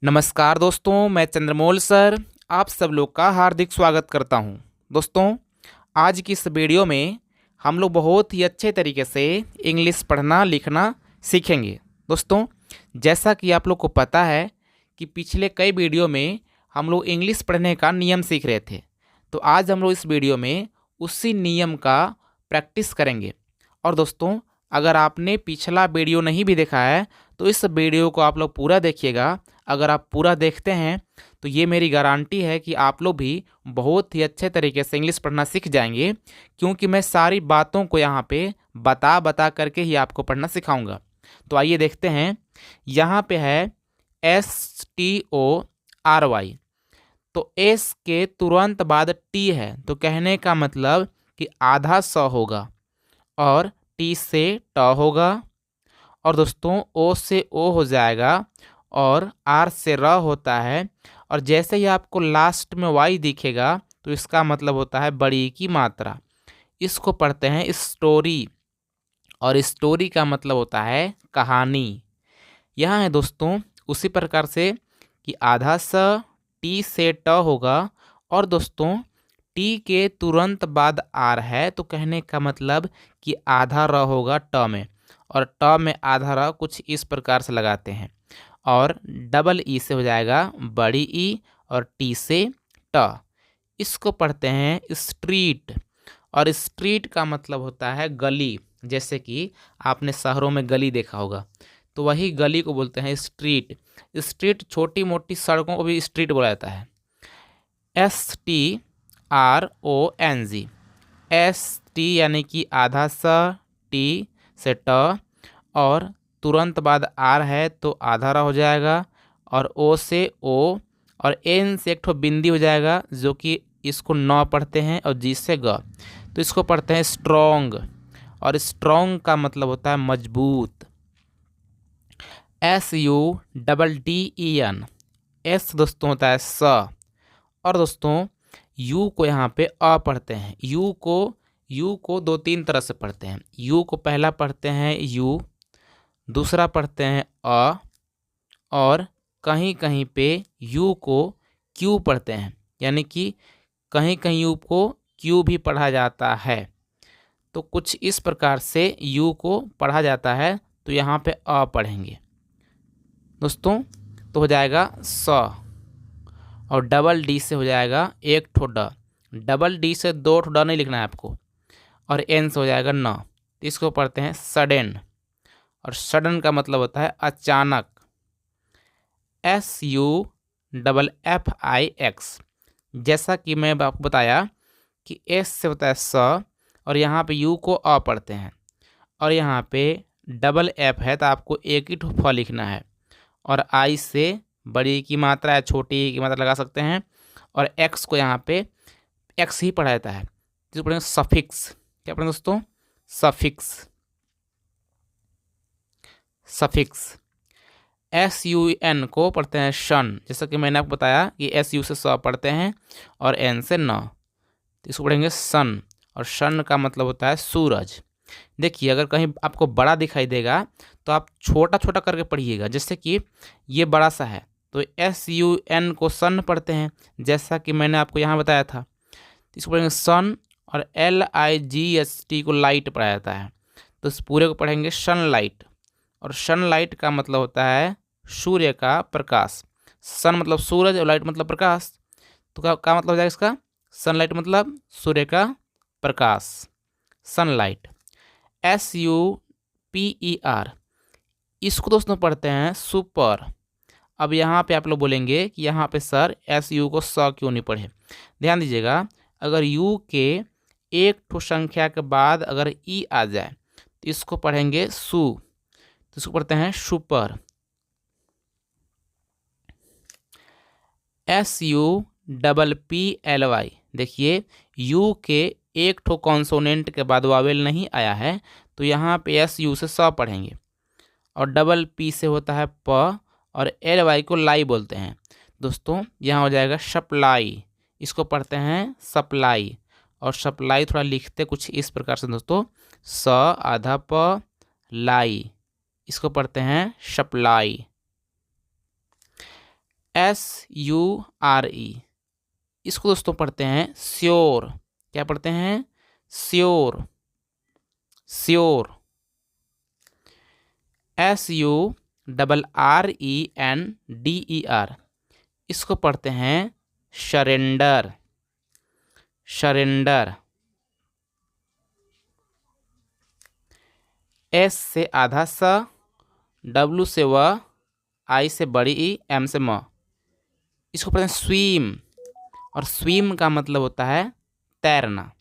नमस्कार दोस्तों, मैं चंद्रमौल सर आप सब लोग का हार्दिक स्वागत करता हूं। दोस्तों, आज की इस वीडियो में हम लोग बहुत ही अच्छे तरीके से इंग्लिश पढ़ना लिखना सीखेंगे। दोस्तों, जैसा कि आप लोग को पता है कि पिछले कई वीडियो में हम लोग इंग्लिश पढ़ने का नियम सीख रहे थे, तो आज हम लोग इस वीडियो में उसी नियम का प्रैक्टिस करेंगे। और दोस्तों, अगर आपने पिछला वीडियो नहीं भी देखा है तो इस वीडियो को आप लोग पूरा देखिएगा। अगर आप पूरा देखते हैं तो ये मेरी गारंटी है कि आप लोग भी बहुत ही अच्छे तरीके से इंग्लिश पढ़ना सीख जाएंगे, क्योंकि मैं सारी बातों को यहाँ पे बता बता करके ही आपको पढ़ना सिखाऊंगा। तो आइए देखते हैं। यहाँ पे है STORY, तो एस के तुरंत बाद टी है, तो कहने का मतलब कि आधा स होगा, और टी से ट होगा, और दोस्तों ओ से ओ हो जाएगा, और आर से र होता है। और जैसे ही आपको लास्ट में वाई दिखेगा तो इसका मतलब होता है बड़ी की मात्रा। इसको पढ़ते हैं स्टोरी, और स्टोरी का मतलब होता है कहानी। यहाँ है दोस्तों उसी प्रकार से कि आधा स टी से ट होगा, और दोस्तों टी के तुरंत बाद आर है, तो कहने का मतलब कि आधा र होगा ट में, और ट में आधा र कुछ इस प्रकार से लगाते हैं, और डबल ई से हो जाएगा बड़ी ई, और टी से ट। इसको पढ़ते हैं स्ट्रीट, और स्ट्रीट का मतलब होता है गली। जैसे कि आपने शहरों में गली देखा होगा, तो वही गली को बोलते हैं स्ट्रीट। स्ट्रीट छोटी मोटी सड़कों को भी स्ट्रीट बोला जाता है। STRONG, एस टी यानी कि आधा स, टी से ट, और तुरंत बाद आर है तो आधा रा हो जाएगा, और ओ से ओ, और एन से एक ठो बिंदी हो जाएगा, जो कि इसको नौ पढ़ते हैं, और जी से ग, तो इसको पढ़ते हैं स्ट्रोंग। और स्ट्रोंग का मतलब होता है मजबूत। SUDDEN, एस दोस्तों होता है स, और दोस्तों यू को यहाँ पे अ पढ़ते हैं। यू को दो तीन तरह से पढ़ते हैं। यू को पहला पढ़ते हैं यू, दूसरा पढ़ते हैं अ, और कहीं कहीं पे यू को क्यू पढ़ते हैं, यानी कि कहीं कहीं यू को क्यू भी पढ़ा जाता है। तो कुछ इस प्रकार से यू को पढ़ा जाता है, तो यहाँ पे अ पढ़ेंगे दोस्तों, तो हो जाएगा स, और डबल डी से हो जाएगा एक ठो ड, डबल डी से दो ठो ड नहीं लिखना है आपको, और एन से हो जाएगा न, तो इसको पढ़ते हैं सडन, और सडन का मतलब होता है अचानक। SUFFIX, जैसा कि मैं आपको बताया कि एस से होता है स, और यहाँ पे यू को अ पढ़ते हैं, और यहाँ पे डबल एफ है तो आपको एक ही ठो फ लिखना है, और आई से बड़ी की मात्रा या छोटी की मात्रा लगा सकते हैं, और एक्स को यहाँ पे एक्स ही पढ़ा जाता है, जिसको पढ़ेंगे सफिक्स। क्या पढ़ेंगे दोस्तों? सफिक्स। सफिक्स। SUN को पढ़ते हैं शन, जैसा कि मैंने आपको बताया कि SU से स पढ़ते हैं, और N से न, तो इसको पढ़ेंगे सन, और सन का मतलब होता है सूरज। देखिए, अगर कहीं आपको बड़ा दिखाई देगा तो आप छोटा छोटा करके पढ़िएगा। जैसे कि ये बड़ा सा है, तो SUN को सन पढ़ते हैं, जैसा कि मैंने आपको यहाँ बताया था। तो इसको पढ़ेंगे सन, और LIGHT को लाइट पढ़ा जाता है, तो इस पूरे को पढ़ेंगे सनलाइट। और सनलाइट का मतलब होता है सूर्य का प्रकाश। सन मतलब सूरज, और लाइट मतलब प्रकाश, तो क्या मतलब हो जाएगा इसका? सनलाइट मतलब सूर्य का प्रकाश, सनलाइट। SUPER, इसको दोस्तों पढ़ते हैं सुपर। अब यहाँ पे आप लोग बोलेंगे कि यहाँ पे सर SU को स क्यों नहीं पढ़े? ध्यान दीजिएगा, अगर यू के एक ठो संख्या के बाद अगर ई आ जाए तो इसको पढ़ेंगे सु, तो इसको पढ़ते हैं सुपर। SUPPLY, देखिए यू के एक ठो कॉन्सोनेंट के बाद वावेल नहीं आया है, तो यहाँ पे SU से स पढ़ेंगे, और डबल पी से होता है प, और LY को लाई बोलते हैं दोस्तों। यहाँ हो जाएगा सप्लाई, इसको पढ़ते हैं सप्लाई। और सप्लाई थोड़ा लिखते कुछ इस प्रकार से दोस्तों, स आधा प लाई, इसको पढ़ते हैं सप्लाई। SURE, इसको दोस्तों पढ़ते हैं श्योर। क्या पढ़ते हैं? Sure, sure. SURRENDER, इसको पढ़ते हैं सरेंडर, सरेंडर। S से आधा स, W से व, I से बड़ी ई, M से म, इसको पढ़ते हैं स्विम। और स्विम का मतलब होता है तैरना।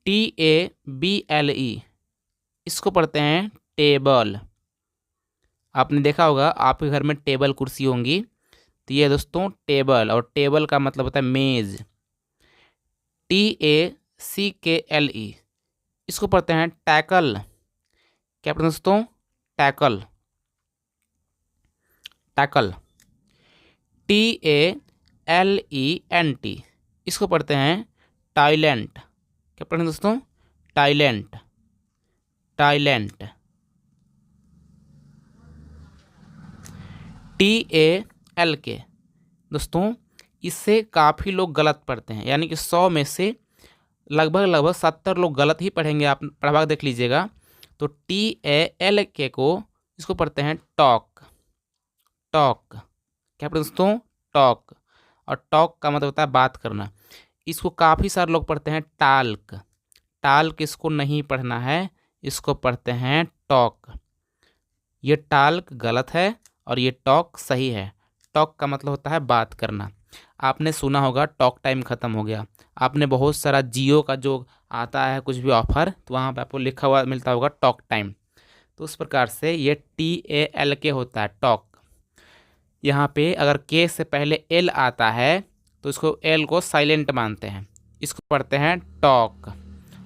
TABLE, इसको पढ़ते हैं टेबल। आपने देखा होगा आपके घर में टेबल कुर्सी होंगी, तो ये दोस्तों टेबल, और टेबल का मतलब होता है मेज। TACKLE, इसको पढ़ते हैं टैकल। क्या पढ़ते हैं दोस्तों? Tackle, tackle. TALENT, इसको पढ़ते हैं टाइलेंट। क्या पढ़ते हैं दोस्तों? Talent, talent. TALK, दोस्तों इससे काफ़ी लोग गलत पढ़ते हैं, यानी कि 100 में से लगभग 70 लोग गलत ही पढ़ेंगे। आप पढ़वा देख लीजिएगा। तो TALK को, इसको पढ़ते हैं टॉक, टॉक। क्या पढ़ते हैं दोस्तों? टॉक। और टॉक का मतलब होता है बात करना। इसको काफ़ी सारे लोग पढ़ते हैं टाल्क, टाल्क इसको नहीं पढ़ना है, इसको पढ़ते हैं टॉक। ये टाल्क गलत है और ये टॉक सही है। टॉक का मतलब होता है बात करना। आपने सुना होगा टॉक टाइम ख़त्म हो गया। आपने बहुत सारा जियो का जो आता है कुछ भी ऑफ़र, तो वहाँ पे आपको लिखा हुआ मिलता होगा टॉक टाइम। तो उस प्रकार से ये TALK होता है, टॉक। यहाँ पे अगर के से पहले L आता है तो इसको L को साइलेंट मानते हैं, इसको पढ़ते हैं टॉक।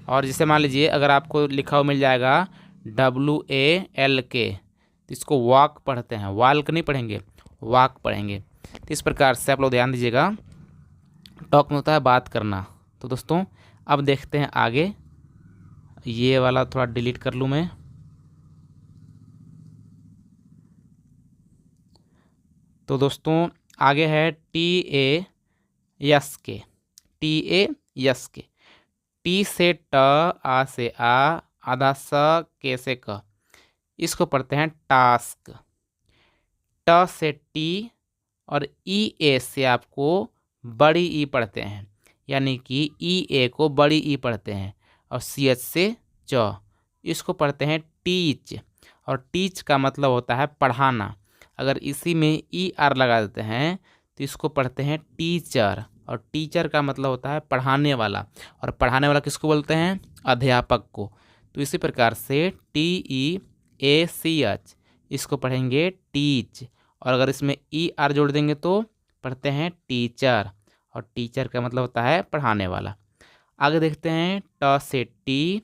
और जैसे मान लीजिए अगर आपको लिखा हुआ मिल जाएगा WALK, तो इसको वॉक पढ़ते हैं, वाल्क नहीं पढ़ेंगे, वॉक पढ़ेंगे। तो इस प्रकार से आप लोग ध्यान दीजिएगा, टॉक में होता है बात करना। तो दोस्तों अब देखते हैं आगे, ये वाला थोड़ा डिलीट कर लूँ मैं। तो दोस्तों आगे है TASK, TASK। टी से ट, आ से आ, आधा स, के से क, इसको पढ़ते हैं टास्क। ट से टी और EA से आपको बड़ी ई पढ़ते हैं, यानी कि EA को बड़ी ई पढ़ते हैं। और CH से च, इसको पढ़ते हैं टीच। और टीच का मतलब होता है पढ़ाना। अगर इसी में ER लगा देते हैं तो इसको पढ़ते हैं टीचर। और टीचर का मतलब होता है पढ़ाने वाला, और पढ़ाने वाला किसको बोलते हैं? अध्यापक को। तो इसी प्रकार से TEACH, इसको पढ़ेंगे टीच। और अगर इसमें ER जोड़ देंगे तो पढ़ते हैं टीचर। और टीचर का मतलब होता है पढ़ाने वाला। आगे देखते हैं, ट से टी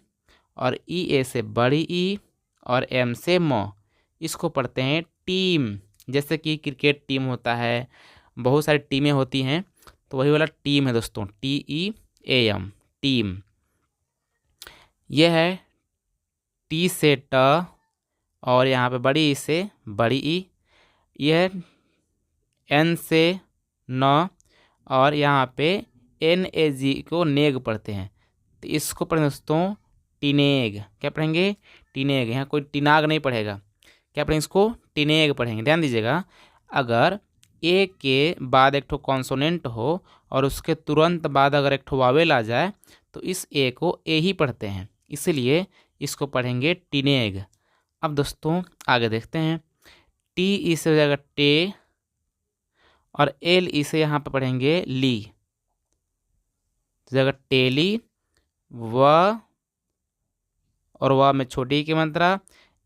और EA से बड़ी ई और M से म, इसको पढ़ते हैं टीम। जैसे कि क्रिकेट टीम होता है, बहुत सारी टीमें होती हैं, तो वही वाला टीम है दोस्तों, TEAM, टीम। यह है टी से ट और यहाँ पे बड़ी ई से बड़ी ई, यह N से न और यहाँ पे NAG को नेग पढ़ते हैं, तो इसको पढ़ेंगे दोस्तों टीनेग। क्या पढ़ेंगे? टीनेग। यहाँ कोई टीनाग नहीं पढ़ेगा, क्या पढ़ेंगे? इसको टीनेग पढ़ेंगे। ध्यान दीजिएगा, अगर ए के बाद एक ठो कॉन्सोनेंट हो और उसके तुरंत बाद अगर एक ठो वावेल आ जाए तो इस ए को ए ही पढ़ते हैं, इसीलिए इसको पढ़ेंगे टीनेग। अब दोस्तों आगे देखते हैं, टी ई से हो जाएगा टे और एल ई से यहाँ पे पढ़ेंगे ली, तो जाएगा टेली। व और व में छोटी की मात्रा,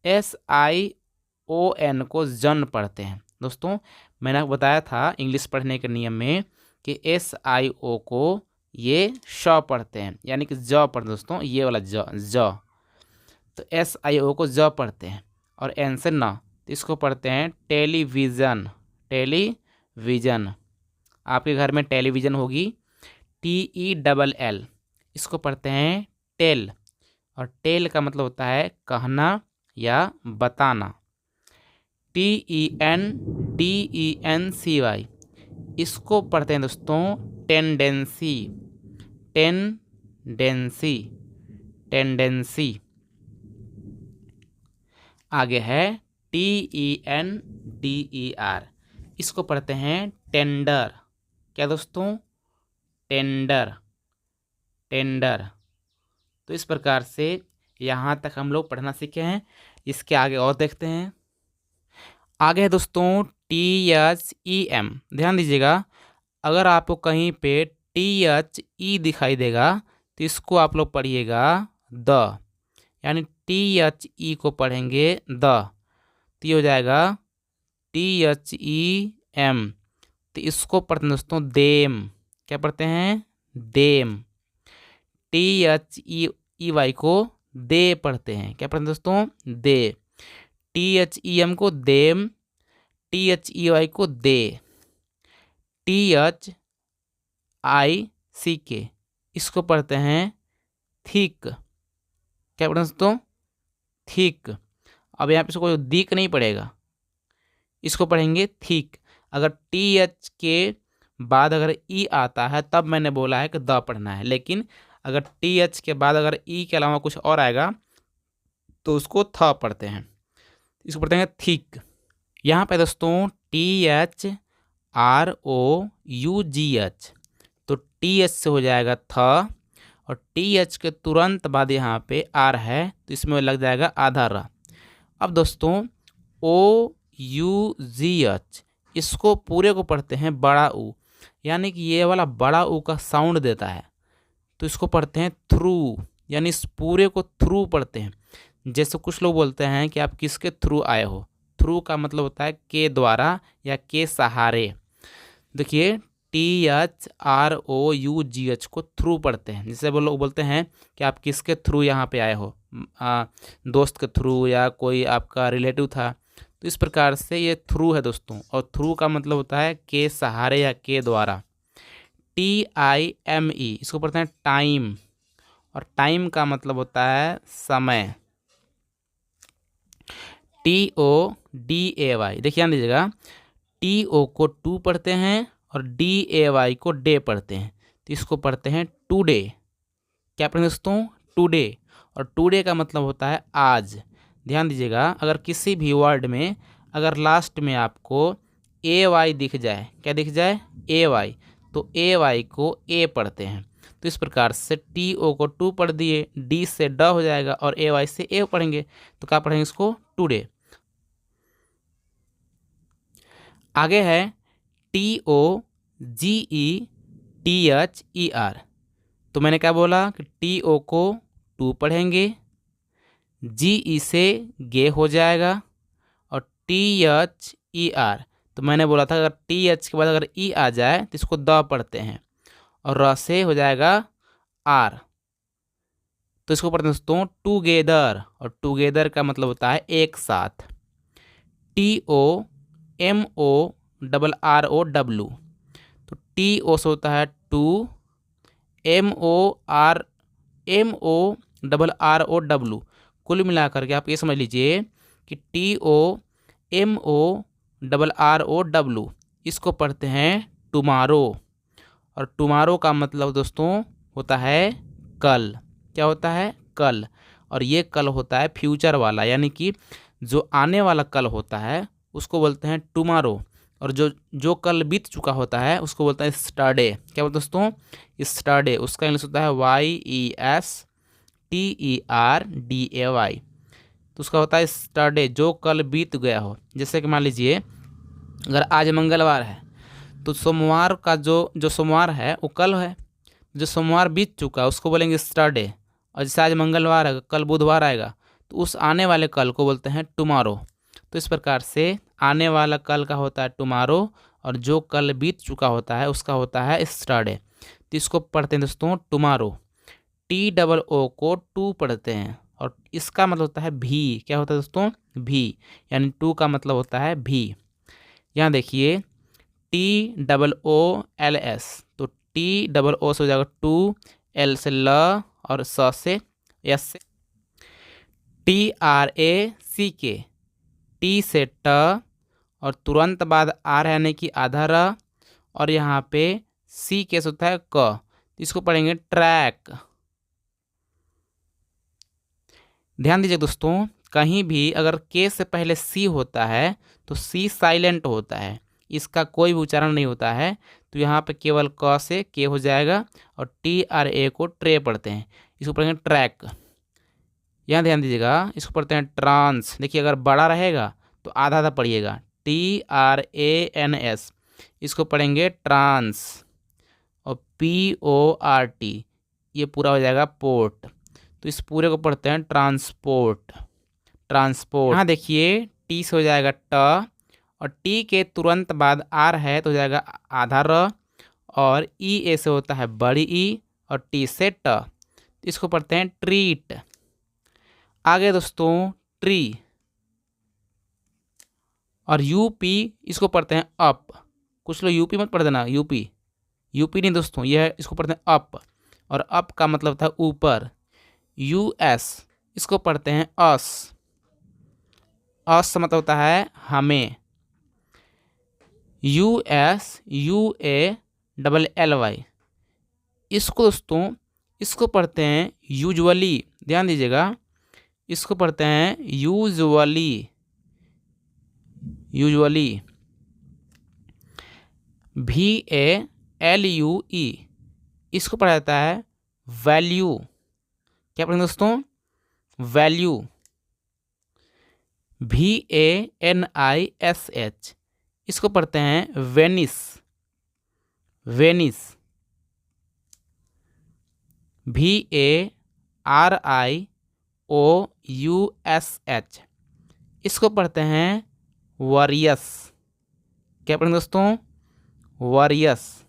SION को जन पढ़ते हैं। दोस्तों मैंने आपको बताया था इंग्लिश पढ़ने के नियम में कि SIO को ये श पढ़ते हैं, यानी कि ज पढ़ते हैं दोस्तों, ये वाला ज। तो SIO को ज पढ़ते हैं और N से न, तो इसको पढ़ते हैं टेलीविज़न, टेलीविज़न। आपके घर में टेलीविज़न होगी, TELL, इसको पढ़ते हैं टेल। और टेल का मतलब होता है कहना या बताना। TENDENCY, इसको पढ़ते हैं दोस्तों टेंडेंसी, टेंडेंसी, टेंडेंसी। आगे है TENDER, इसको पढ़ते हैं टेंडर। क्या दोस्तों? Tender, tender. तो इस प्रकार से यहाँ तक हम लोग पढ़ना सीखे हैं। इसके आगे और देखते हैं। आगे है दोस्तों THEM। ध्यान दीजिएगा, अगर आपको कहीं पे THE दिखाई देगा तो इसको आप लोग पढ़िएगा द, यानी THE को पढ़ेंगे द, तो ये हो जाएगा THEM। तो इसको पढ़ते हैं दोस्तों देम। क्या पढ़ते हैं? देम। THEY को दे पढ़ते हैं। क्या पढ़ते हैं दोस्तों? दे। THEM को देम, THEY को दे। THICK, इसको पढ़ते हैं थिक। क्या पढ़ते हैं दोस्तों? थिक। अब यहाँ पे इसको कोई दिक नहीं पड़ेगा, इसको पढ़ेंगे थिक। अगर TH के बाद अगर ई आता है तब मैंने बोला है कि द पढ़ना है, लेकिन अगर TH के बाद अगर ई के अलावा कुछ और आएगा तो उसको थ पढ़ते हैं। इसको पढ़ते हैं थिक। यहाँ पे दोस्तों THROUGH, तो TH से हो जाएगा थ, और TH के तुरंत बाद यहाँ पे R है तो इसमें लग जाएगा आधा र। अब दोस्तों OUGH, इसको पूरे को पढ़ते हैं बड़ा ऊ, यानी कि ये वाला बड़ा ऊ का साउंड देता है, तो इसको पढ़ते हैं थ्रू, यानी इस पूरे को थ्रू पढ़ते हैं। जैसे कुछ लोग बोलते हैं कि आप किसके थ्रू आए हो, थ्रू का मतलब होता है के द्वारा या के सहारे। देखिए THROUGH को थ्रू पढ़ते हैं। जैसे वो लोग बोलते हैं कि आप किसके थ्रू यहाँ पे आए हो, दोस्त के थ्रू या कोई आपका रिलेटिव था, तो इस प्रकार से ये थ्रू है दोस्तों। और थ्रू का मतलब होता है के सहारे या के द्वारा। TIME, इसको पढ़ते हैं टाइम, और टाइम का मतलब होता है समय। TODAY, देखिए ध्यान दीजिएगा, TO को टू पढ़ते हैं और DAY को डे पढ़ते हैं, तो इसको पढ़ते हैं टुडे। क्या पढ़ेंगे दोस्तों? टुडे। और टुडे का मतलब होता है आज। ध्यान दीजिएगा, अगर किसी भी वर्ड में अगर लास्ट में आपको AY दिख जाए, क्या दिख जाए? AY, तो AY को A पढ़ते हैं। तो इस प्रकार से TO को टू पढ़ दिए, D से ड हो जाएगा और AY से A पढ़ेंगे, तो क्या पढ़ेंगे इसको? टुडे। आगे है TOGETHER, तो मैंने क्या बोला कि TO को टू पढ़ेंगे, GE से गे हो जाएगा, और THER, तो मैंने बोला था अगर TH के बाद अगर E आ जाए तो इसको द पढ़ते हैं, और र से हो जाएगा R, तो इसको पढ़ते हैं दोस्तों टूगेदर, और टूगेदर का मतलब होता है एक साथ। TOMORROW, तो TO से होता है टू, MORROW, कुल मिलाकर के आप ये समझ लीजिए कि TOMORROW, इसको पढ़ते हैं टुमारो, और टुमारो का मतलब दोस्तों होता है कल। क्या होता है? कल। और ये कल होता है फ्यूचर वाला, यानी कि जो आने वाला कल होता है उसको बोलते हैं टुमारो, और जो कल बीत चुका होता है उसको बोलते हैं स्टरडे। क्या बोलते हैं दोस्तों? स्टरडे। उसका इंग्लिश होता है YESTERDAY, तो उसका होता है स्टरडे, जो कल बीत गया हो। जैसे कि मान लीजिए अगर आज मंगलवार है तो सोमवार का जो सोमवार है वो कल है, जो सोमवार बीत चुका उसको बोलेंगे स्टरडे। और जैसे आज मंगलवार है, कल बुधवार आएगा, तो उस आने वाले कल को बोलते हैं टुमारो। तो इस प्रकार से आने वाला कल का होता है टुमारो, और जो कल बीत चुका होता है उसका होता है स्टरडे। तो इसको पढ़ते हैं दोस्तों टुमारो। TOO को टू पढ़ते हैं, और इसका मतलब होता है भी। क्या होता है दोस्तों? भी, यानी टू का मतलब होता है भी। यहाँ देखिए TOOLS, तो TOO से हो जाएगा टू, L से ल, और स से S से TRACK, T से ट, और तुरंत बाद आर यानी कि आधा र, और यहाँ पे सी केस होता है क, इसको पढ़ेंगे ट्रैक। ध्यान दीजिए दोस्तों, कहीं भी अगर के से पहले सी होता है तो सी साइलेंट होता है, इसका कोई भी उच्चारण नहीं होता है। तो यहाँ पे केवल क से के हो जाएगा और टी आर ए को ट्रे पढ़ते हैं, इसको पढ़ेंगे ट्रैक। यहाँ ध्यान दीजिएगा, इसको पढ़ते हैं ट्रांस। देखिए अगर बड़ा रहेगा तो आधा आधा पढ़िएगा, T R A N S, इसको पढ़ेंगे ट्रांस। और पी ओ आर टी, ये पूरा हो जाएगा पोर्ट, तो इस पूरे को पढ़ते हैं ट्रांसपोर्ट। ट्रांसपोर्ट। यहाँ देखिए टी से हो जाएगा ट, और टी के तुरंत बाद आर है तो हो जाएगा आधा र, और ई ए से होता है बड़ी ई, और टी से ट, इसको पढ़ते हैं ट्रीट। आगे दोस्तों ट्री, और यूपी इसको पढ़ते हैं अप। कुछ लोग यूपी मत पढ़ देना, यूपी यूपी नहीं दोस्तों, यह है, इसको पढ़ते हैं अप, और अप का मतलब था ऊपर। यूएस इसको पढ़ते हैं अस, अस मतलब होता है हमें। U S U A double L Y, इसको दोस्तों इसको पढ़ते हैं यूजुअली। ध्यान दीजिएगा, इसको पढ़ते हैं यूजुअली। यूजुअली। भी ए एल यू ई, इसको पढ़ा जाता है वैल्यू। क्या पढ़ेंगे दोस्तों? Value. V A N I S H, इसको पढ़ते हैं vanish. Vanish. V A R I O U S H, इसको पढ़ते हैं वॉरियस। क्या पढ़ेंगे दोस्तों? Various.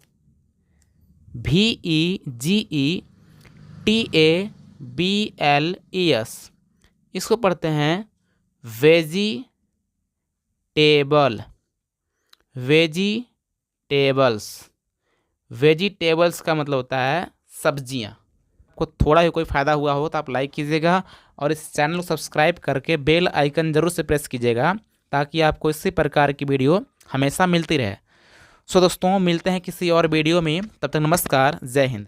V E G E T A B L E S, इसको पढ़ते हैं वेजिटेबल। वेजिटेबल्स। वेजिटेबल्स का मतलब होता है सब्जियां। आपको थोड़ा ही कोई फ़ायदा हुआ हो तो आप लाइक कीजिएगा, और इस चैनल को सब्सक्राइब करके बेल आइकन ज़रूर से प्रेस कीजिएगा, ताकि आपको इसी प्रकार की वीडियो हमेशा मिलती रहे। सो दोस्तों, मिलते हैं किसी और वीडियो में, तब तक नमस्कार, जय हिंद।